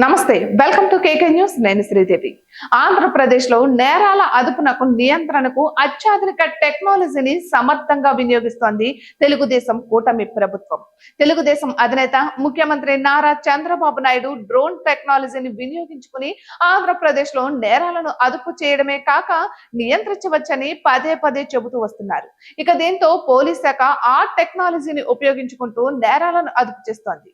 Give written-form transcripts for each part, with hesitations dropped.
నమస్తే, welcome to KK news. నేను శ్రీదేవి. ఆంధ్రప్రదేశ్ లో నేరాల అదుపునకు నియంత్రణకు అత్యాధునిక టెక్నాలజీని సమర్థంగా వినియోగిస్తోంది తెలుగుదేశం కూటమి ప్రభుత్వం. తెలుగుదేశం అధినేత ముఖ్యమంత్రి నారా చంద్రబాబు నాయుడు డ్రోన్ టెక్నాలజీని వినియోగించుకుని ఆంధ్రప్రదేశ్ లో నేరాలను అదుపు చేయడమే కాక నియంత్రించవచ్చని పదే పదే చెబుతూ వస్తున్నారు. ఇక దీంతో పోలీస్ శాఖ ఆ టెక్నాలజీని ఉపయోగించుకుంటూ నేరాలను అదుపు చేస్తోంది.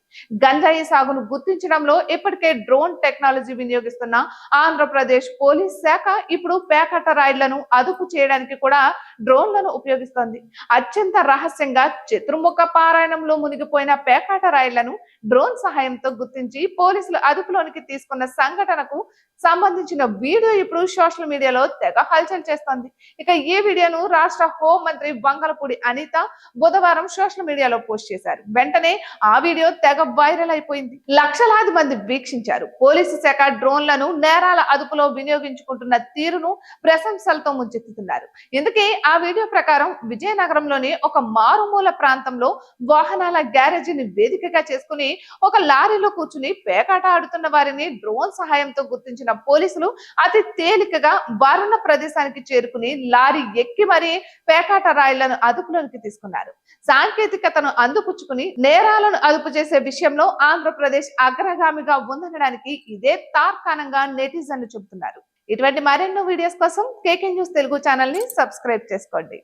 గంజాయి సాగును గుర్తించడంలో ఇప్పటికే డ్రోన్ టెక్నాలజీ వినియోగిస్తున్న ఆంధ్రప్రదేశ్ పోలీస్ శాఖ ఇప్పుడు పేకాట రాయిళ్లను అదుపు చేయడానికి కూడా డ్రోన్లను ఉపయోగిస్తోంది. అత్యంత రహస్యంగా చతుర్ముఖ పారాయణంలో మునిగిపోయిన పేకాట రాయిళ్లను డ్రోన్ సహాయంతో గుర్తించి పోలీసులు అదుపులోనికి తీసుకున్న సంఘటనకు సంబంధించిన వీడియో ఇప్పుడు సోషల్ మీడియాలో తెగ హల్చల్ చేస్తోంది. ఇక ఈ వీడియోను రాష్ట్ర హోం మంత్రి వంగలపూడి అనిత బుధవారం సోషల్ మీడియాలో పోస్ట్ చేశారు. వెంటనే ఆ వీడియో తెగ వైరల్ అయిపోయింది. లక్షలాది మంది వీక్షించారు. పోలీసు శాఖ డ్రోన్లను నేరాల అదుపులో వినియోగించుకుంటున్న తీరును ప్రశంసలతో ముంచెత్తుతున్నారు. ఇందుకే ఆ వీడియో ప్రకారం విజయనగరంలోని ఒక మారుమూల ప్రాంతంలో వాహనాల గ్యారేజీని వేదికగా చేసుకుని ఒక లారీలో కూర్చుని పేకాట ఆడుతున్న వారిని డ్రోన్ సహాయంతో గుర్తించిన పోలీసులు అతి తేలికగా బారున్న ప్రదేశానికి చేరుకుని లారీ ఎక్కి మరీ పేకాట రాయిళ్లను అదుపులోనికి తీసుకున్నారు. సాంకేతికతను అందిపుచ్చుకుని నేరాలను అదుపు చేసే విషయంలో ఆంధ్రప్రదేశ్ అగ్రగామిగా ఉందనడానికి ఇదే తార్కాణంగా నెటిజన్లు చెబుతున్నారు. ఇటువంటి మరెన్నో వీడియోస్ కోసం కేకే న్యూస్ తెలుగు ఛానల్ ని సబ్స్క్రైబ్ చేసుకోండి.